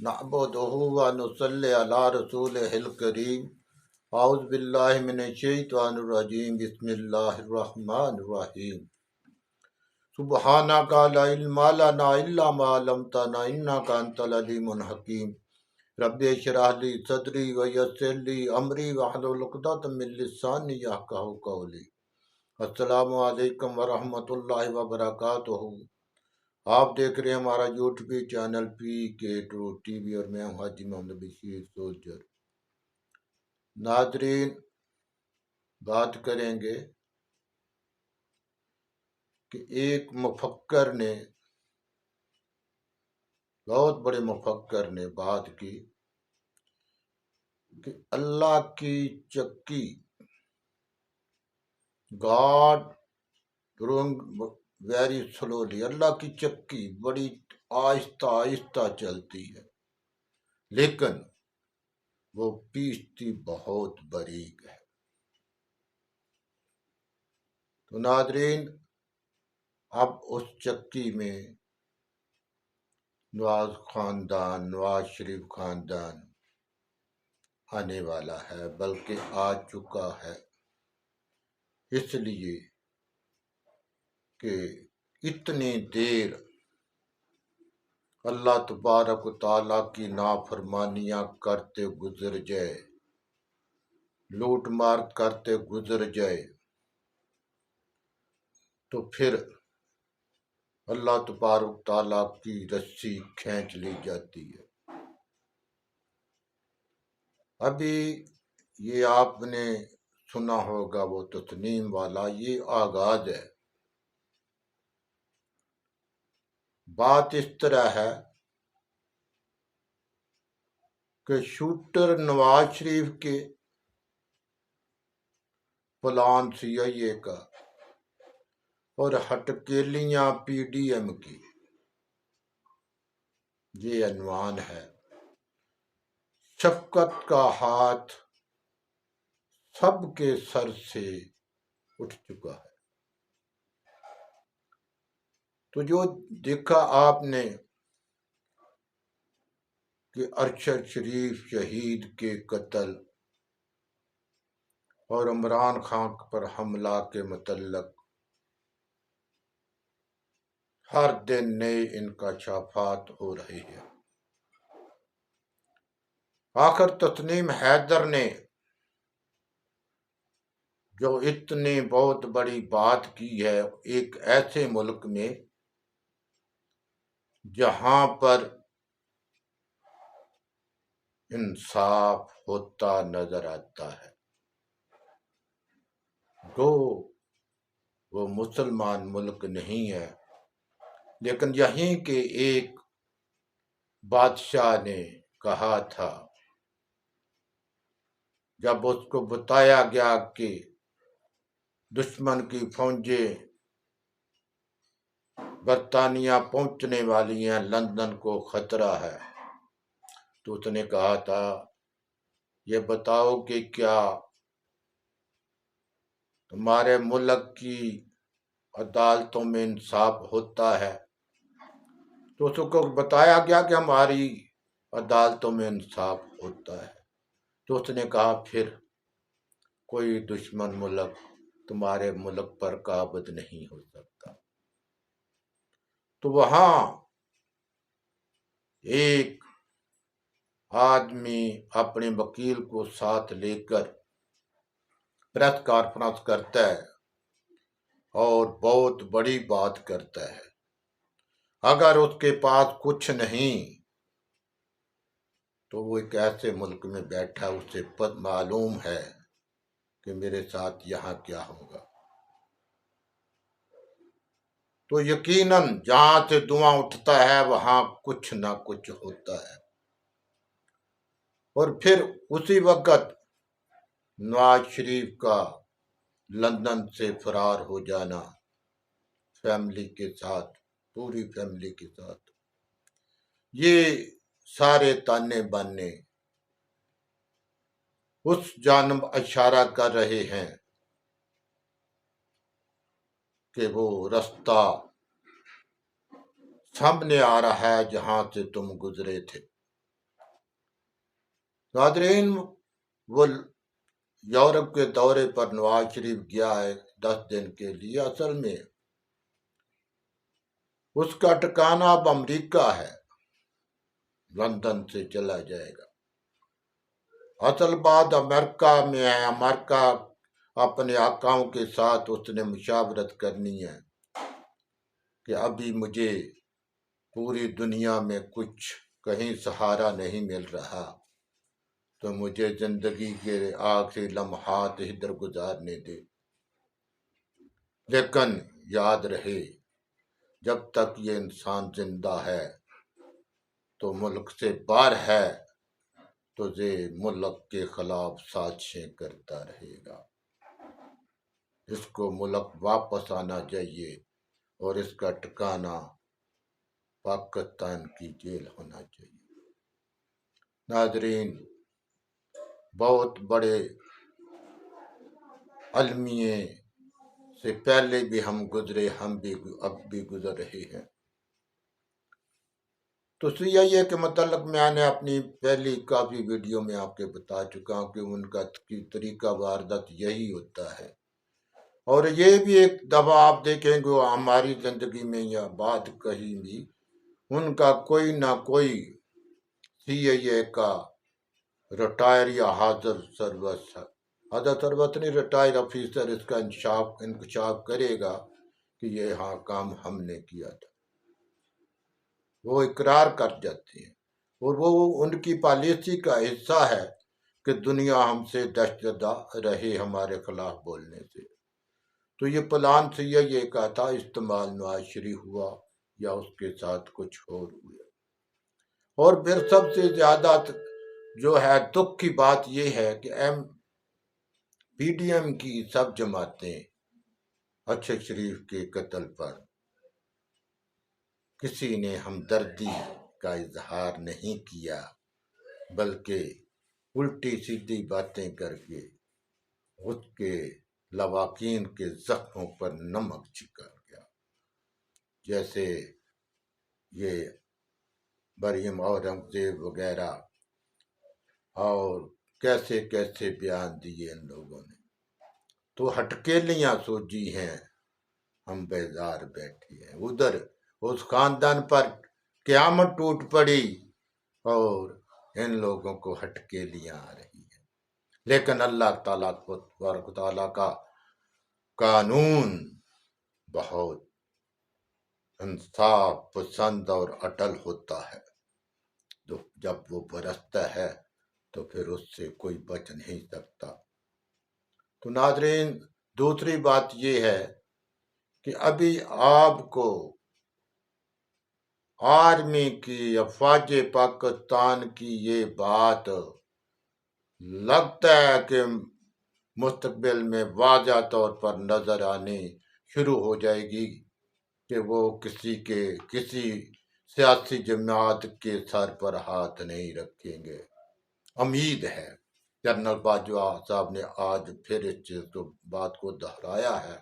نعبدہ و نصلی علی رسولہ الکریم اعوذ باللہ من الشیطان الرجیم بسم اللہ الرحمن الرحیم سبحانک لا علم لنا الا ما علمتنا انک انت العلیم الحکیم رب اشرح لی صدری ویسر لی امری واحلل عقدۃ من لسانی یفقہوا قولی۔ السلام علیکم ورحمۃ اللہ وبرکاتہ۔ آپ دیکھ رہے ہیں ہمارا یوٹیوب چینل PK2 TV اور میں ہوں حاجی محمد بشیر سولجر۔ ناظرین، بات کریں گے کہ ایک مفکر نے، بہت بڑے مفکر نے بات کی کہ اللہ کی چکی، گاڈ ڈوئنگ ویری سلولی، اللہ کی چکی بڑی آہستہ آہستہ چلتی ہے لیکن وہ پیستی بہت باریک ہے۔ تو ناظرین، اب اس چکی میں نواز شریف خاندان آنے والا ہے، بلکہ آ چکا ہے، اس لیے کہ اتنی دیر اللہ تبارک و تعالیٰ کی نافرمانیاں کرتے گزر جائے، لوٹ مار کرتے گزر جائے، تو پھر اللہ تبارک تعالیٰ کی رسی کھینچ لی جاتی ہے۔ ابھی یہ آپ نے سنا ہوگا وہ تسنیم والا، یہ آغاز ہے۔ بات اس طرح ہے کہ شوٹر نواز شریف کے پلان CIA کا اور ہٹکیلیاں PDM کی، یہ عنوان ہے۔ شفقت کا ہاتھ سب کے سر سے اٹھ چکا ہے۔ تو جو دیکھا آپ نے کہ ارشد شریف شہید کے قتل اور عمران خان پر حملہ کے متعلق ہر دن نئے انکشافات ہو رہے ہیں۔ آخر تسنیم حیدر نے جو اتنی بہت بڑی بات کی ہے ایک ایسے ملک میں جہاں پر انصاف ہوتا نظر آتا ہے، وہ مسلمان ملک نہیں ہے، لیکن یہیں کے ایک بادشاہ نے کہا تھا، جب اس کو بتایا گیا کہ دشمن کی فوجیں برطانیہ پہنچنے والی ہیں، لندن کو خطرہ ہے، تو اس نے کہا تھا، یہ بتاؤ کہ کیا تمہارے ملک کی عدالتوں میں انصاف ہوتا ہے؟ تو اس کو بتایا گیا کہ ہماری عدالتوں میں انصاف ہوتا ہے۔ تو اس نے کہا، پھر کوئی دشمن ملک تمہارے ملک پر قابض نہیں ہو سکتا۔ تو وہاں ایک آدمی اپنے وکیل کو ساتھ لے کر پریس کانفرنس کرتا ہے اور بہت بڑی بات کرتا ہے۔ اگر اس کے پاس کچھ نہیں تو وہ ایک ایسے ملک میں بیٹھا، اسے معلوم ہے کہ میرے ساتھ یہاں کیا ہوگا۔ تو یقیناً جہاں سے دھواں اٹھتا ہے وہاں کچھ نہ کچھ ہوتا ہے۔ اور پھر اسی وقت نواز شریف کا لندن سے فرار ہو جانا، فیملی کے ساتھ، پوری فیملی کے ساتھ، یہ سارے تانے بانے اس جانب اشارہ کر رہے ہیں کہ وہ رستہ سامنے آ رہا ہے جہاں سے تم گزرے تھے۔ ناظرین، وہ یورپ کے دورے پر نواز شریف گیا ہے 10 دن کے لیے، اصل میں اس کا ٹھکانہ اب امریکہ ہے، لندن سے چلا جائے گا۔ اصل بات امریکہ میں ہے، امریکہ اپنے آقاؤں کے ساتھ اس نے مشاورت کرنی ہے کہ ابھی مجھے پوری دنیا میں کچھ کہیں سہارا نہیں مل رہا، تو مجھے زندگی کے آخری لمحات ادھر گزارنے دے، لیکن یاد رہے جب تک یہ انسان زندہ ہے تو ملک سے باہر ہے تو یہ ملک کے خلاف سازشیں کرتا رہے گا۔ اس کو ملک واپس آنا چاہیے اور اس کا ٹھکانہ پاکستان کی جیل ہونا چاہیے۔ ناظرین، بہت بڑے المیے سے پہلے بھی ہم گزرے، ہم بھی اب بھی گزر رہے ہیں۔ تو CIA کے متعلق میں نے اپنی پہلی کافی ویڈیو میں آپ کے بتا چکا ہوں کہ ان کا طریقہ واردات یہی ہوتا ہے، اور یہ بھی ایک دفعہ آپ دیکھیں گے ہماری زندگی میں یا بعد کہیں بھی ان کا کوئی نہ کوئی CIA کا ریٹائر یا حاضر سروس نہیں، ریٹائر آفیسر اس کا انکشاف کرے گا کہ یہ ہاں کام ہم نے کیا تھا، وہ اقرار کر جاتے ہیں، اور وہ ان کی پالیسی کا حصہ ہے کہ دنیا ہم سے دہشت زدہ رہے ہمارے خلاف بولنے سے۔ تو یہ پلان CIA کا تھا، استعمال نواز شریف ہوا یا اس کے ساتھ کچھ اور ہوا۔ اور پھر سب سے زیادہ جو ہے دکھ کی بات یہ ہے کہ PDM کی سب جماعتیں ارشد شریف کے قتل پر کسی نے ہمدردی کا اظہار نہیں کیا، بلکہ الٹی سیدھی باتیں کر کے اس کے لواحقین کے زخموں پر نمک چھڑکا گیا، جیسے یہ مریم اورنگزیب وغیرہ، اور کیسے کیسے بیان دیے ان لوگوں نے۔ تو ہٹکیلیاں سوجی ہیں، ہم بیزار بیٹھے ہیں، ادھر اس خاندان پر قیامت ٹوٹ پڑی اور ان لوگوں کو ہٹکیلیاں آ رہی ہیں۔ لیکن اللہ تعالیٰ کا قانون بہت انصاف پسند اور اٹل ہوتا ہے، تو جب وہ برستا ہے تو پھر اس سے کوئی بچ نہیں سکتا۔ تو ناظرین، دوسری بات یہ ہے کہ ابھی آپ کو آرمی کی یا فوج پاکستان کی یہ بات لگتا ہے کہ مستقبل میں واضح طور پر نظر آنے شروع ہو جائے گی کہ وہ کسی سیاسی جماعت کے سر پر ہاتھ نہیں رکھیں گے۔ امید ہے، جنرل باجوہ صاحب نے آج پھر اس چیز کو بات کو دہرایا ہے،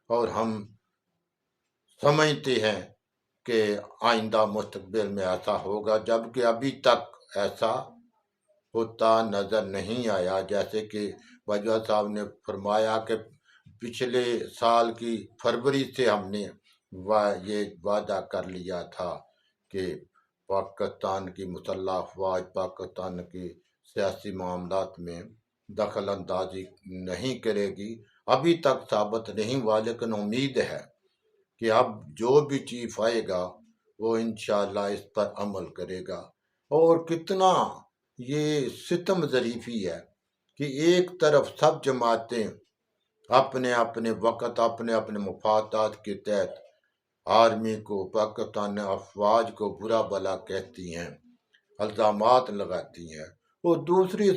اور ہم سمجھتے ہیں کہ آئندہ مستقبل میں ایسا ہوگا، جبکہ ابھی تک ایسا ہوتا نظر نہیں آیا۔ جیسے کہ باجوہ صاحب نے فرمایا کہ پچھلے سال کی فروری سے ہم نے یہ وعدہ کر لیا تھا کہ پاکستان کی مسلح افواج پاکستان کی سیاسی معاملات میں دخل اندازی نہیں کرے گی۔ ابھی تک ثابت نہیں ہوا، لیکن امید ہے کہ اب جو بھی چیف آئے گا وہ انشاءاللہ اس پر عمل کرے گا۔ اور کتنا یہ ستم ظریفی ہے کہ ایک طرف سب جماعتیں اپنے اپنے وقت اپنے اپنے مفادات کے تحت آرمی کو، پاکستان افواج کو برا بلا کہتی ہیں، الزامات لگاتی ہیں، وہ دوسری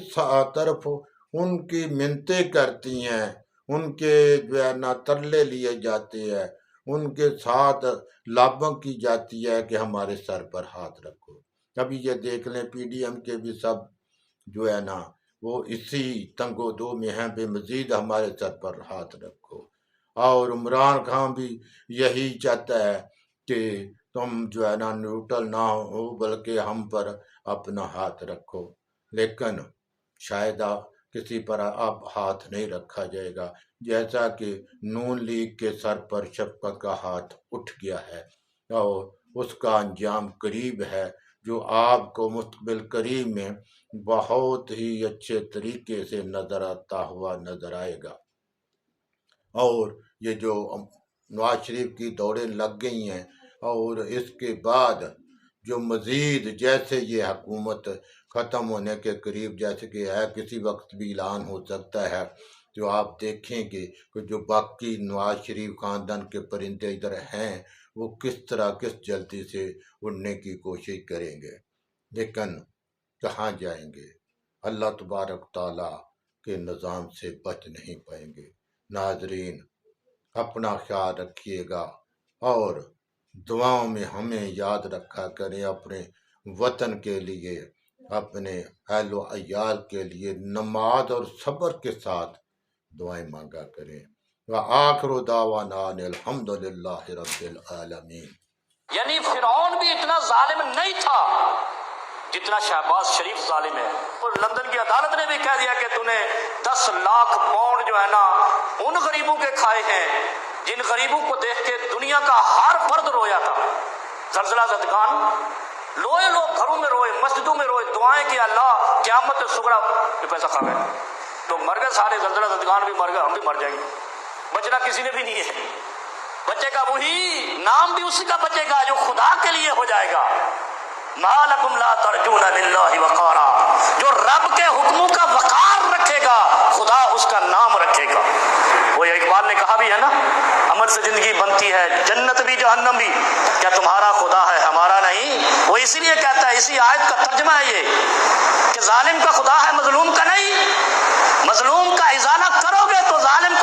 طرف ان کی منتیں کرتی ہیں، ان کے جو ہے نا ترلے لیے جاتے ہیں، ان کے ساتھ لابنگ کی جاتی ہے کہ ہمارے سر پر ہاتھ رکھو۔ ابھی یہ دیکھ لیں PDM کے بھی سب جو ہے نا وہ اسی تنگ و دو میں ہیں، بے مزید ہمارے سر پر ہاتھ رکھو۔ اور عمران خان بھی یہی چاہتا ہے کہ تم جو ہے نا نیوٹرل نہ ہو، بلکہ ہم پر اپنا ہاتھ رکھو۔ لیکن شاید کسی پر اب ہاتھ نہیں رکھا جائے گا، جیسا کہ نون لیگ کے سر پر شفقت کا ہاتھ اٹھ گیا ہے اور اس کا انجام قریب ہے، جو آپ کو مستقبل قریب میں بہت ہی اچھے طریقے سے نظر آتا ہوا نظر آئے گا۔ اور یہ جو نواز شریف کی دوڑیں لگ گئی ہیں، اور اس کے بعد جو مزید جیسے یہ حکومت ختم ہونے کے قریب جیسے کہ ہے، کسی وقت بھی اعلان ہو سکتا ہے، تو آپ دیکھیں گے کہ جو باقی نواز شریف خاندان کے پرندے ادھر ہیں وہ کس طرح کس جلدی سے اڑنے کی کوشش کریں گے، لیکن کہاں جائیں گے، اللہ تبارک تعالیٰ کے نظام سے بچ نہیں پائیں گے۔ ناظرین، اپنا خیال رکھیے گا اور دعاؤں میں ہمیں یاد رکھا کریں، اپنے وطن کے لیے، اپنے اہل و عیال کے لیے نماز اور صبر کے ساتھ دعائیں مانگا کریں۔ وآخر دعوانا ان الحمد للہ رب العالمین۔ یعنی فرعون بھی اتنا ظالم نہیں تھا جتنا شہباز شریف ظالم ہے۔ اور لندن کی عدالت نے بھی کہہ دیا کہ تو نے 10 لاکھ پاؤنڈ جو ہے نا ان غریبوں کے کھائے ہیں جن غریبوں کو دیکھ کے دنیا کا ہر فرد رویا تھا۔ زلزلہ زدگان روئے، لوگ گھروں میں روئے، مسجدوں میں روئے، دعائیں کہ اللہ قیامت صغریٰ یہ پیسہ کھا گئے تو مر گئے سارے، زلزلہ زدگان بھی مر گئے، ہم بھی مر جائیں گے، بچنا کسی نے بھی نہیں ہے۔ بچے گا وہی، نام بھی اسی کا بچے گا جو خدا کے لیے ہو جائے گا۔ ما لکم لا ترجون للہ وقارا، جو رب کے حکموں کا وقار رکھے گا خدا اس کا نام رکھے گا۔ وہ اقبال نے کہا بھی ہے نا، عمل سے زندگی بنتی ہے جنت بھی جہنم بھی، کیا تمہارا خدا ہے ہمارا نہیں؟ وہ اسی لیے کہتا ہے، اسی آیت کا ترجمہ ہے یہ کہ ظالم کا خدا ہے مظلوم کا نہیں۔ مظلوم کا ازالہ کرو گے تو ظالم